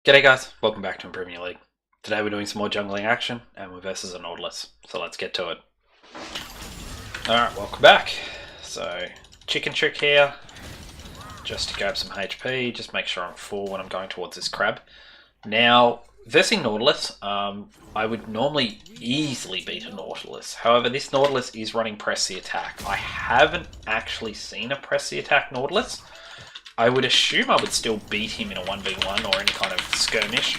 G'day guys, welcome back to Premier League. Today we're doing some more jungling action and we're versus a Nautilus, so let's get to it. Alright, welcome back. So, chicken trick here, just to grab some HP, just make sure I'm full when I'm going towards this crab. Now, versing Nautilus, I would normally easily beat a Nautilus. However, this Nautilus is running press the attack. I haven't actually seen a press the attack Nautilus. I would assume I would still beat him in a 1v1 or any kind of skirmish,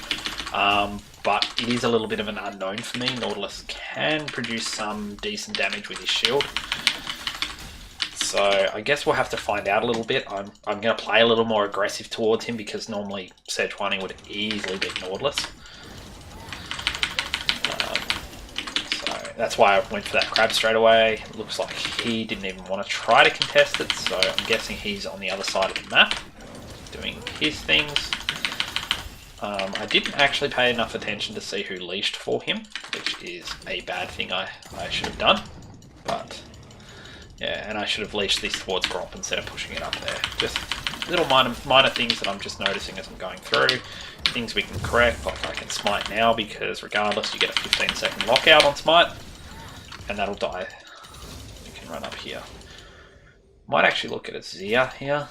but it is a little bit of an unknown for me. Nautilus can produce some decent damage with his shield, so I guess we'll have to find out a little bit. I'm going to play a little more aggressive towards him because normally Sejuani would easily beat Nautilus. That's why I went for that crab straight away. It looks like he didn't even want to try to contest it, so I'm guessing he's on the other side of the map, doing his things. I didn't actually pay enough attention to see who leashed for him, which is a bad thing I should have done. But, yeah, and I should have leashed this towards Gromp instead of pushing it up there. Just little minor things that I'm just noticing as I'm going through. Things we can correct, like I can smite now because regardless you get a 15-second lockout on smite and that'll die. You can run up here. Might actually look at a Zia here.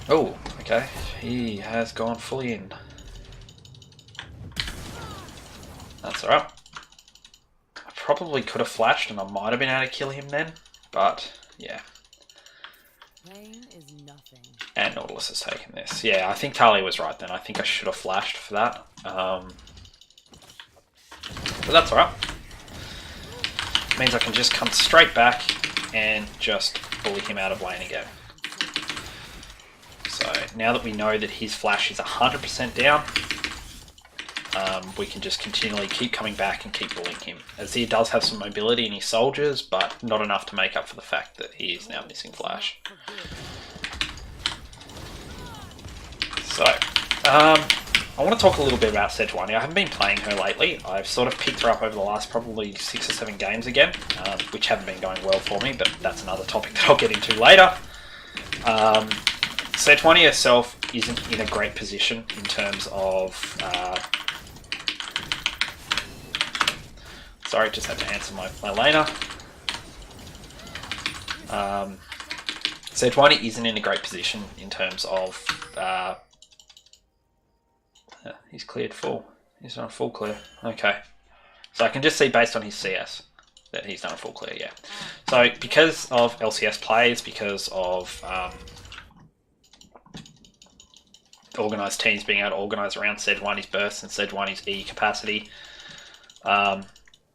Oh, okay. He has gone fully in. That's alright. I probably could have flashed and I might have been able to kill him then, but yeah. Is nothing. And Nautilus has taken this. Yeah, I think Talia was right then. I think I should have flashed for that. But that's alright. Means I can just come straight back and just bully him out of lane again. So now that we know that his flash is 100% down, we can just continually keep coming back and keep bullying him. Azir does have some mobility in his soldiers, but not enough to make up for the fact that he is now missing flash. So, I want to talk a little bit about Sejuani. I haven't been playing her lately. I've sort of picked her up over the last probably 6 or 7 games again, which haven't been going well for me, but that's another topic that I'll get into later. Sejuani herself isn't in a great position in terms of... sorry, just had to answer my laner. Sejuani isn't in a great position in terms of... he's cleared full. He's done a full clear. Okay. So I can just see based on his CS that he's done a full clear, yeah. So because of LCS plays, because of organised teams being able to organise around Sejuani's burst and Sejuani's E capacity,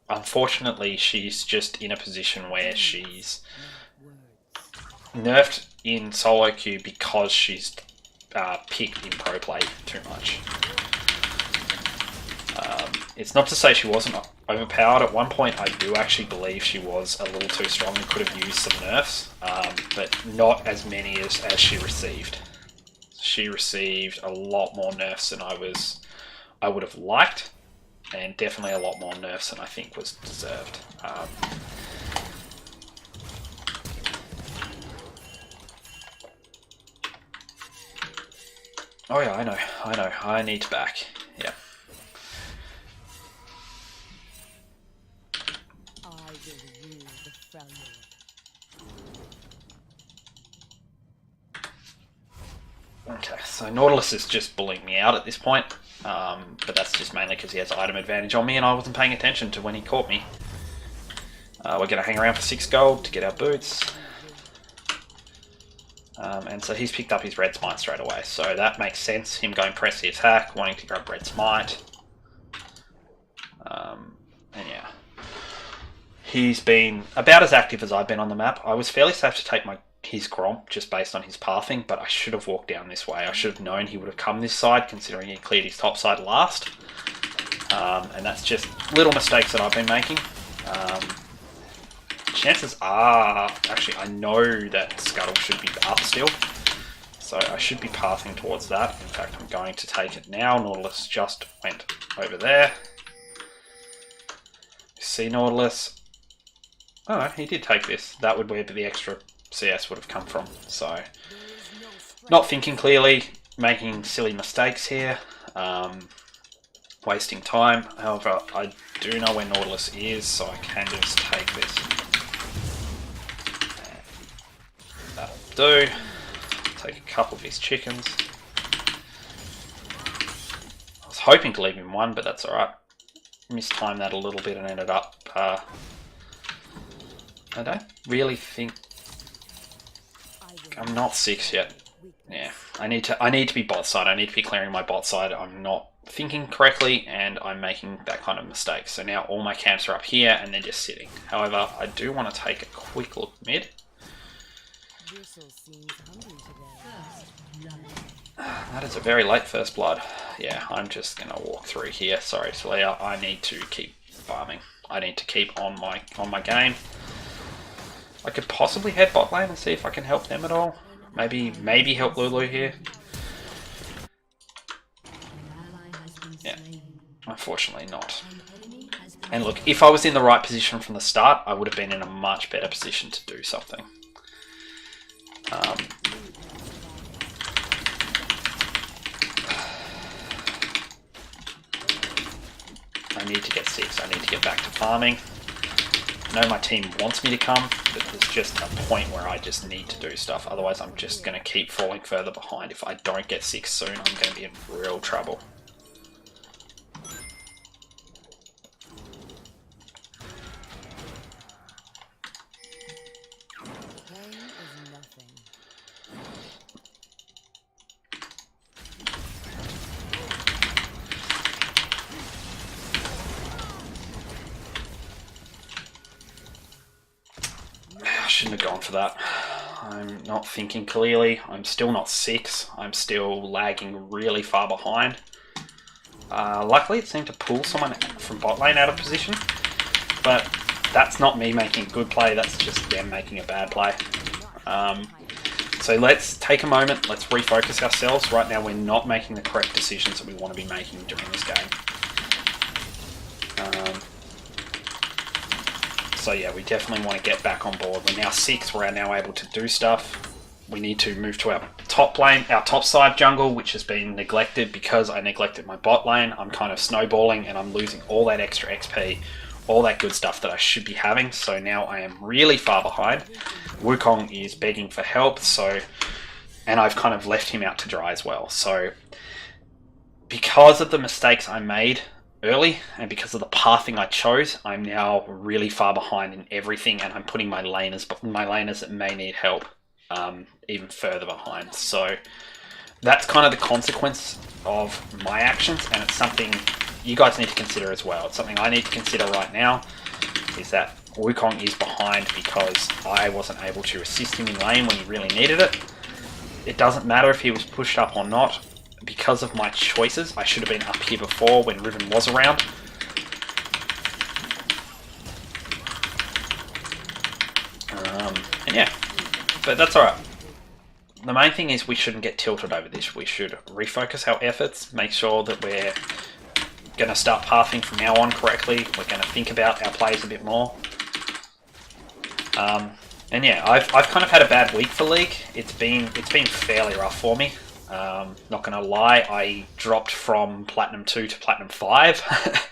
unfortunately she's just in a position where she's nerfed in solo queue because she's picked in pro play too much. It's not to say she wasn't overpowered. At one point I do actually believe she was a little too strong and could have used some nerfs, but not as many as she received. She received a lot more nerfs than I would have liked, and definitely a lot more nerfs than I think was deserved. Oh yeah, I know, I need to back, yeah. I will rule the family. Okay, so Nautilus is just bullying me out at this point, but that's just mainly because he has item advantage on me and I wasn't paying attention to when he caught me. We're going to hang around for 6 gold to get our boots. And so he's picked up his red smite straight away, so that makes sense, him going press the attack, wanting to grab red smite. And yeah, he's been about as active as I've been on the map. I was fairly safe to take his Gromp just based on his pathing, but I should have walked down this way. I should have known he would have come this side considering he cleared his top side last. And that's just little mistakes that I've been making. Chances are, actually I know that Scuttle should be up still, so I should be pathing towards that. In fact, I'm going to take it now. Nautilus just went over there. See Nautilus. Oh, he did take this. That would be the extra CS would have come from. So, not thinking clearly, making silly mistakes here, wasting time. However, I do know where Nautilus is, so I can just take this. That'll do. Take a couple of these chickens. I was hoping to leave him one, but that's alright. Mistimed that a little bit and ended up... I don't really think... I'm not 6 yet. Yeah, I need to be bot side. I need to be clearing my bot side. I'm not thinking correctly, and I'm making that kind of mistake. So now all my camps are up here, and they're just sitting. However, I do want to take a quick look mid. That is a very late first blood. Yeah, I'm just gonna walk through here. Sorry, Celia. I need to keep farming. I need to keep on my game. I could possibly head bot lane and see if I can help them at all. Maybe help Lulu here. Yeah, unfortunately not. And look, if I was in the right position from the start, I would have been in a much better position to do something. I need to get 6. I need to get back to farming. I know my team wants me to come, but there's just a point where I just need to do stuff. Otherwise, I'm just going to keep falling further behind. If I don't get 6 soon, I'm going to be in real trouble. Shouldn't have gone for that. I'm not thinking clearly. I'm still not 6. I'm still lagging really far behind. Luckily, it seemed to pull someone from bot lane out of position, but that's not me making a good play. That's just them making a bad play. So let's take a moment. Let's refocus ourselves. Right now, we're not making the correct decisions that we want to be making during this game. So yeah, we definitely want to get back on board. We're now 6, we're now able to do stuff. We need to move to our top lane, our top side jungle, which has been neglected because I neglected my bot lane. I'm kind of snowballing and I'm losing all that extra XP, all that good stuff that I should be having. So now I am really far behind. Wukong is begging for help, and I've kind of left him out to dry as well. So because of the mistakes I made early, and because of the pathing I chose, I'm now really far behind in everything, and I'm putting my laners that may need help even further behind. So that's kind of the consequence of my actions, and it's something you guys need to consider as well. It's something I need to consider right now, is that Wukong is behind because I wasn't able to assist him in lane when he really needed it. It doesn't matter if he was pushed up or not. Because of my choices, I should have been up here before when Riven was around. And yeah, but that's alright. The main thing is we shouldn't get tilted over this. We should refocus our efforts, make sure that we're going to start pathing from now on correctly. We're going to think about our plays a bit more. And yeah, I've kind of had a bad week for League. It's been fairly rough for me. Not gonna lie, I dropped from Platinum 2 to Platinum 5.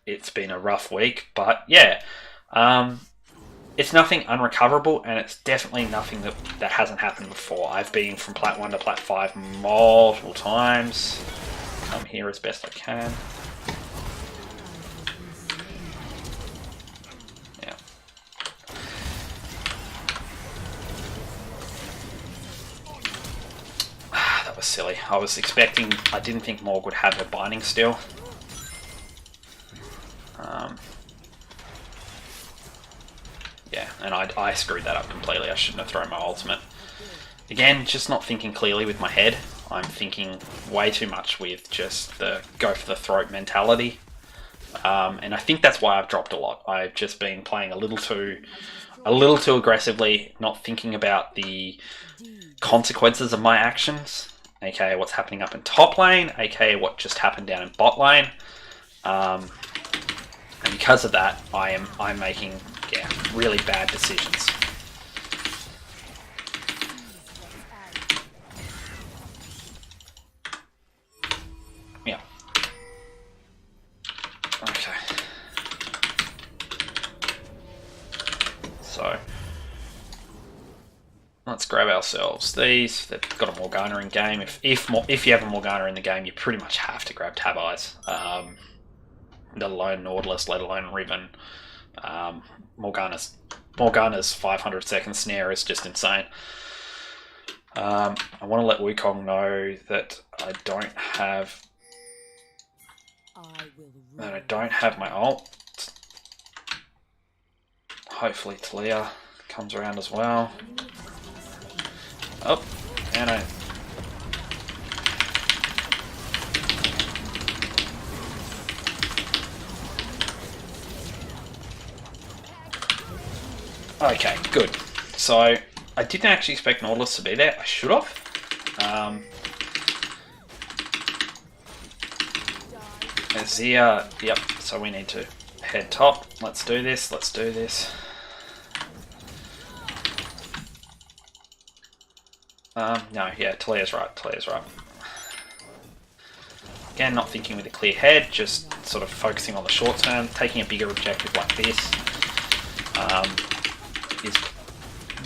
It's been a rough week, but yeah, it's nothing unrecoverable, and it's definitely nothing that hasn't happened before. I've been from Plat 1 to Plat 5 multiple times. Come here as best I can. Yeah. That was silly. I didn't think Morg would have her binding still. Yeah, and I screwed that up completely. I shouldn't have thrown my ultimate. Again, just not thinking clearly with my head. I'm thinking way too much with just the go for the throat mentality. And I think that's why I've dropped a lot. I've just been playing a little too aggressively, not thinking about the consequences of my actions, aka what's happening up in top lane, aka what just happened down in bot lane. And because of that, I'm making really bad decisions. let's grab ourselves these. They've got a Morgana in game. If you have a Morgana in the game, you pretty much have to grab Tab Eyes. Let alone Nautilus, let alone Ribbon. Morgana's 500-second snare is just insane. I want to let Wukong know that I don't have my ult. Hopefully Talia comes around as well. Oh, and I... Okay, good. So, I didn't actually expect Nautilus to be there. I should have. Azir, yep, so we need to head top. Let's do this, no, yeah, Talia's right. Again, not thinking with a clear head, just sort of focusing on the short term. Taking a bigger objective like this is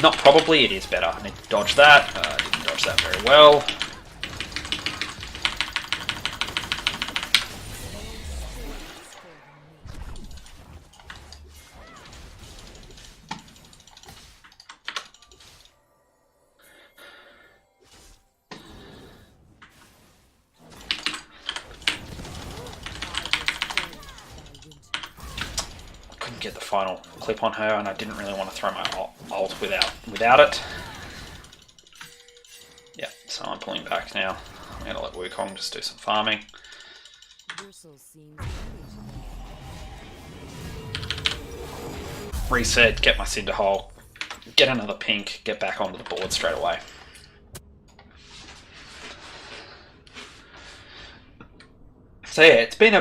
not probably, it is better. I need to dodge that. Didn't dodge that very well. Get the final clip on her, and I didn't really want to throw my ult without it. Yeah, so I'm pulling back now. I'm going to let Wukong just do some farming. Reset, get my Cinder Hole, get another pink, get back onto the board straight away. So yeah, it's been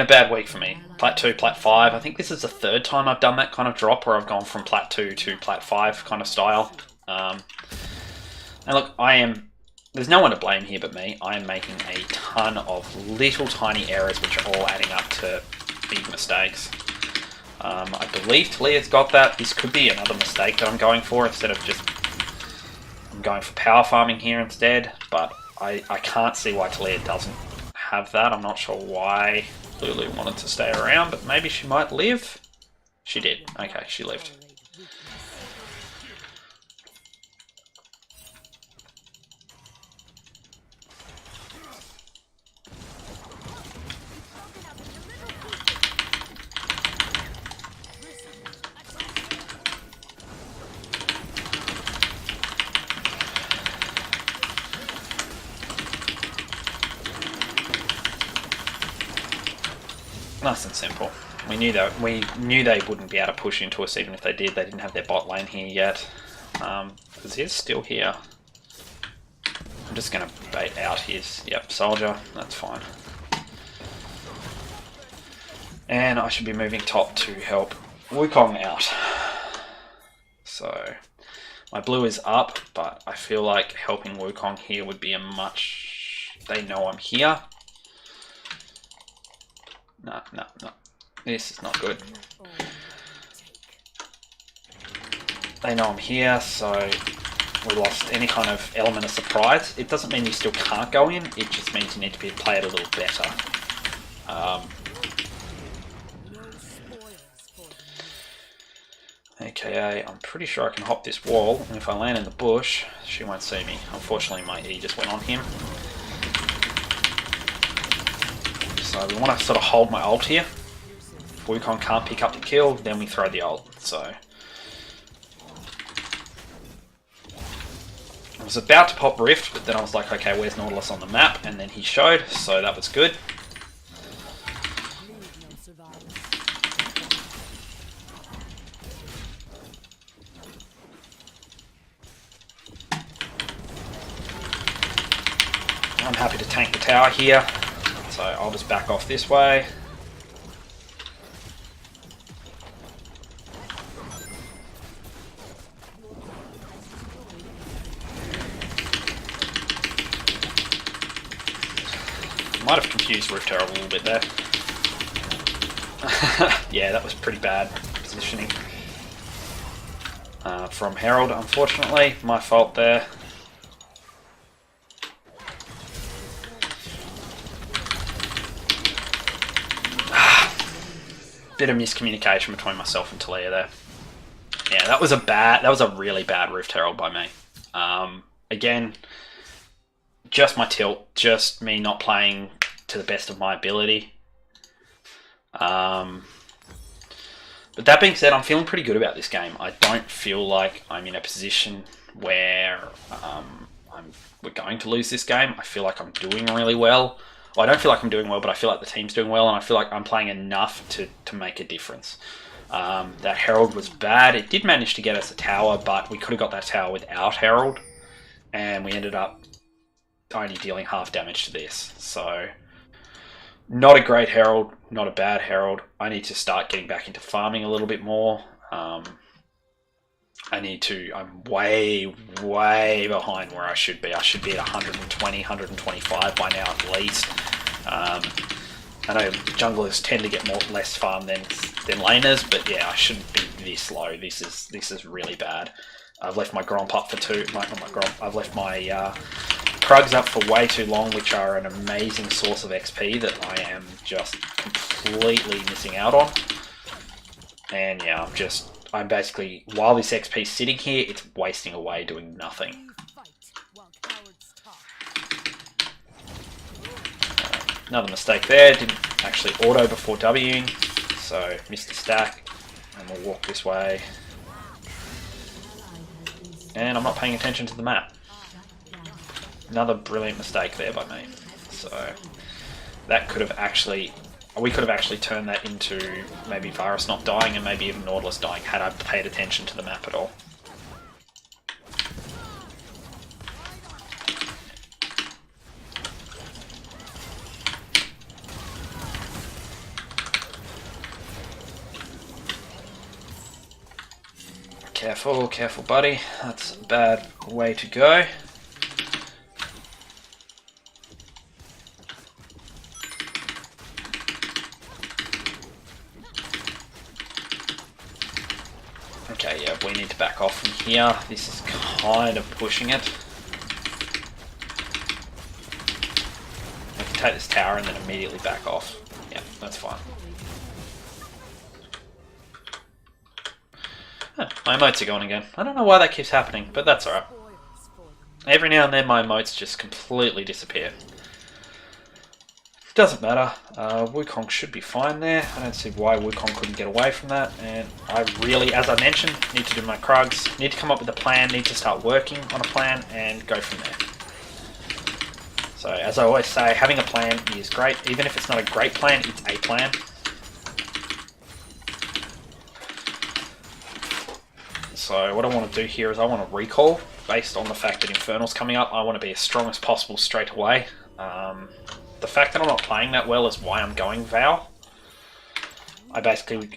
a bad week for me. Plat 2, Plat 5. I think this is the third time I've done that kind of drop where I've gone from Plat 2 to Plat 5 kind of style. And look, there's no one to blame here but me. I am making a ton of little tiny errors which are all adding up to big mistakes. I believe Talia's got that. This could be another mistake that I'm going for instead of just... I'm going for power farming here instead, but I can't see why Talia doesn't have that. I'm not sure why Lulu wanted to stay around, but maybe she might live. She did. Okay, she lived. Nice and simple. We knew they wouldn't be able to push into us even if they did. They didn't have their bot lane here yet. Azir's still here. I'm just going to bait out his, soldier. That's fine. And I should be moving top to help Wukong out. So my blue is up, but I feel like helping Wukong here would be a much... They know I'm here. No. This is not good. They know I'm here, so we lost any kind of element of surprise. It doesn't mean you still can't go in, it just means you need to play it a little better. AKA, I'm pretty sure I can hop this wall, and if I land in the bush, she won't see me. Unfortunately, my E just went on him. So we want to sort of hold my ult here. If Wukong can't pick up the kill, then we throw the ult. So I was about to pop Rift, but then I was like, okay, where's Nautilus on the map? And then he showed, so that was good. I'm happy to tank the tower here. So I'll just back off this way. Might have confused Rift Herald a little bit there. Yeah, that was pretty bad positioning. from Herald, unfortunately. My fault there. Bit of miscommunication between myself and Talia there. Yeah, that was a really bad Rift Herald by me. Again, just my tilt, just me not playing to the best of my ability. But that being said, I'm feeling pretty good about this game. I don't feel like I'm in a position where we're going to lose this game. I feel like I'm doing really well. Well, I don't feel like I'm doing well, but I feel like the team's doing well, and I feel like I'm playing enough to make a difference. That Herald was bad. It did manage to get us a tower, but we could have got that tower without Herald, and we ended up only dealing half damage to this. So, not a great Herald, not a bad Herald. I need to start getting back into farming a little bit more. I'm way behind where I should be. I should be at 120, 125 by now at least. I know junglers tend to get less farm than laners, but yeah, I shouldn't be this low. This is really bad. I've left my Gromp up for I've left my Krugs up for way too long, which are an amazing source of XP that I am just completely missing out on. And yeah, I'm basically, while this XP is sitting here, it's wasting away doing nothing. Another mistake there, didn't actually auto before Wing, so missed a stack, and we'll walk this way. And I'm not paying attention to the map. Another brilliant mistake there by me. So that could have actually, we could have actually turned that into maybe Varus not dying and maybe even Nautilus dying had I paid attention to the map at all. Careful, careful buddy, that's a bad way to go. Okay, yeah, we need to back off from here. This is kind of pushing it. We can take this tower and then immediately back off. Yeah, that's fine. Huh, my emotes are gone again. I don't know why that keeps happening, but that's alright. Every now and then my emotes just completely disappear. Doesn't matter. Wukong should be fine there. I don't see why Wukong couldn't get away from that. And I really, as I mentioned, need to do my Krugs. Need to come up with a plan. Need to start working on a plan and go from there. So as I always say, having a plan is great. Even if it's not a great plan, it's a plan. So what I want to do here is I want to recall based on the fact that Infernal's coming up. I want to be as strong as possible straight away. The fact that I'm not playing that well is why I'm going Val. I'm basically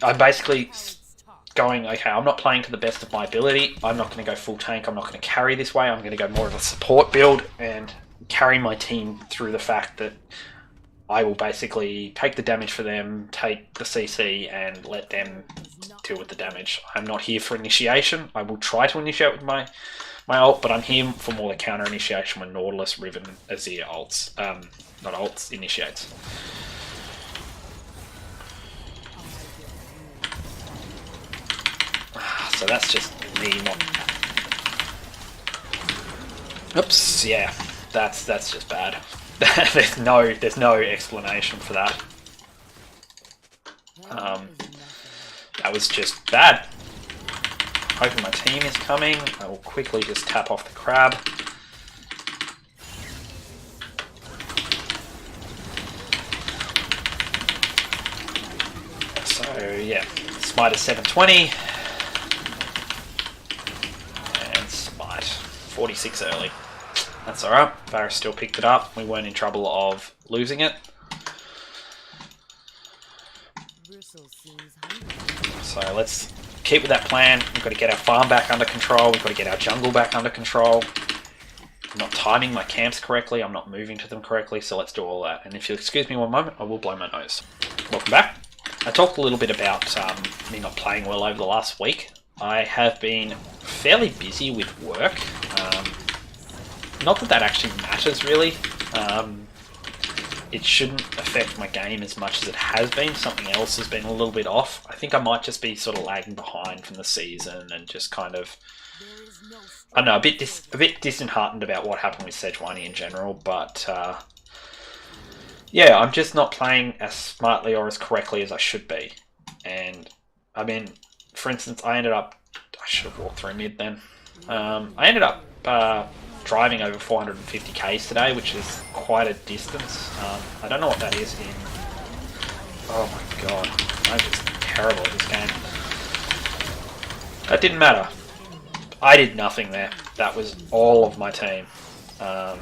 going, okay, I'm not playing to the best of my ability. I'm not going to go full tank. I'm not going to carry this way. I'm going to go more of a support build and carry my team through the fact that I will basically take the damage for them, take the CC, and let them deal with the damage. I'm not here for initiation. I will try to initiate with my ult, but I'm here for more the counter initiation when Nautilus, Riven, Azir ults. Not ults, initiates. So that's just me not... Oops, yeah. That's just bad. there's no explanation for that. That was just bad. Hoping my team is coming. I will quickly just tap off the crab. So yeah, smite is 720. And smite 46 early. That's alright. Varus still picked it up. We weren't in trouble of losing it. So let's keep with that plan. We've got to get our farm back under control. We've got to get our jungle back under control. I'm not timing my camps correctly. I'm not moving to them correctly. So let's do all that. And if you'll excuse me one moment, I will blow my nose. Welcome back. I talked a little bit about me not playing well over the last week. I have been fairly busy with work. Not that that actually matters really. It shouldn't affect my game as much as it has been. Something else has been a little bit off. I think I might just be sort of lagging behind from the season and just kind of, I don't know, a bit disheartened about what happened with Sejuani in general. But yeah, I'm just not playing as smartly or as correctly as I should be. And I mean, for instance, I should have walked through mid then. I ended up driving over 450 k's today, which is quite a distance. I don't know what that is in... Oh my god, I'm just terrible at this game. That didn't matter. I did nothing there. That was all of my team. I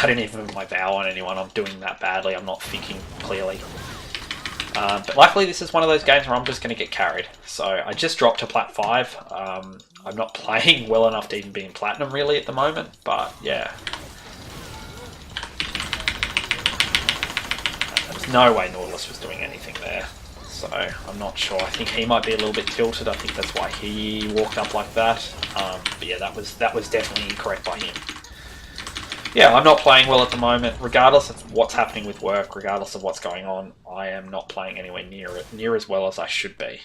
didn't even put my vow on anyone. I'm doing that badly. I'm not thinking clearly. But luckily this is one of those games where I'm just going to get carried. So I just dropped to Plat V. I'm not playing well enough to even be in Platinum really at the moment, but yeah. There's no way Nautilus was doing anything there. So I'm not sure. I think he might be a little bit tilted. I think that's why he walked up like that. But yeah, that was definitely incorrect by him. Yeah, I'm not playing well at the moment. Regardless of what's happening with work, regardless of what's going on, I am not playing anywhere near as well as I should be.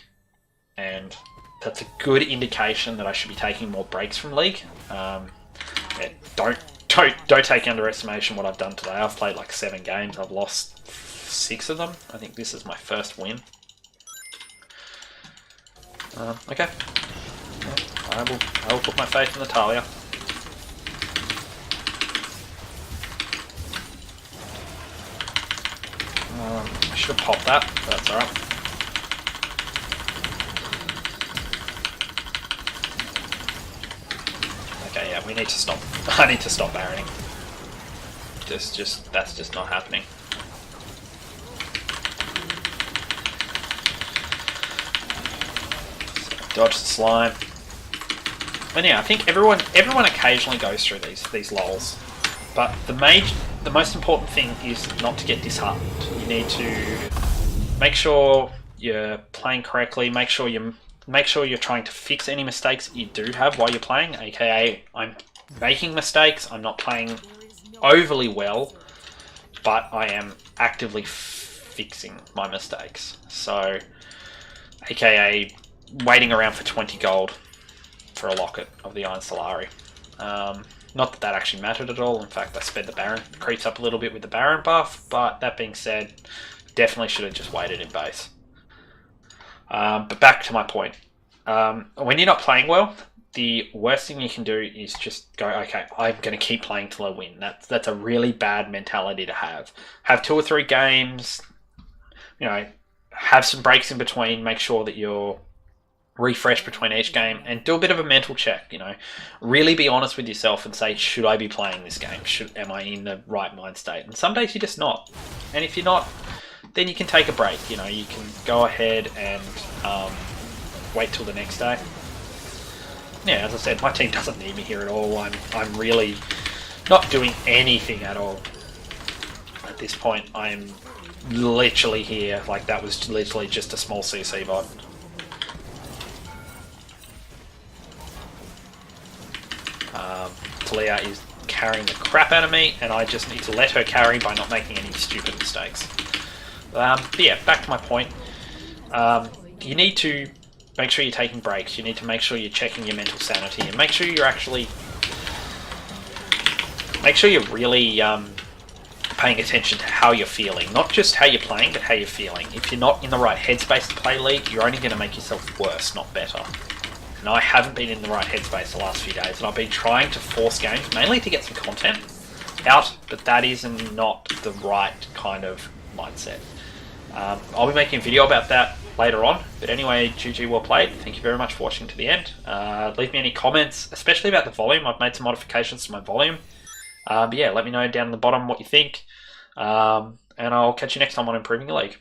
And that's a good indication that I should be taking more breaks from League. Yeah, don't take into underestimation what I've done today. I've played like 7 games. I've lost 6 of them. I think this is my first win. Okay. Yeah, I will put my faith in Natalia. I should have popped that, but that's alright. Okay, yeah, we need to stop. I need to stop barreling. That's just not happening. Dodge the slime. And yeah, I think everyone occasionally goes through these lulls. But the most important thing is not to get disheartened. You need to make sure you're playing correctly, make sure you're trying to fix any mistakes you do have while you're playing, aka I'm making mistakes, I'm not playing overly well, but I am actively fixing my mistakes. So, aka waiting around for 20 gold for a locket of the Iron Solari. Not that that actually mattered at all. In fact, I sped the Baron creeps up a little bit with the Baron buff, but that being said, definitely should have just waited in base. But back to my point. When you're not playing well, the worst thing you can do is just go, okay, I'm going to keep playing till I win. That's a really bad mentality to have. Have 2 or 3 games, you know, have some breaks in between, make sure that you're refresh between each game, and do a bit of a mental check. You know, really be honest with yourself and say, should I be playing this game? Am I in the right mind state? And some days you're just not. And if you're not, then you can take a break. You know, you can go ahead and wait till the next day. Yeah, as I said, my team doesn't need me here at all. I'm really not doing anything at all at this point. I'm literally here. Like, that was literally just a small CC bot. Talia is carrying the crap out of me, and I just need to let her carry by not making any stupid mistakes. But yeah, back to my point. You need to make sure you're taking breaks. You need to make sure you're checking your mental sanity, and make sure you're really paying attention to how you're feeling. Not just how you're playing, but how you're feeling. If you're not in the right headspace to play League, you're only going to make yourself worse, not better. And I haven't been in the right headspace the last few days, and I've been trying to force games, mainly to get some content out, but that is not the right kind of mindset. I'll be making a video about that later on, but anyway, GG, well played. Thank you very much for watching to the end. Leave me any comments, especially about the volume. I've made some modifications to my volume. But yeah, let me know down in the bottom what you think, and I'll catch you next time on Improving Your League.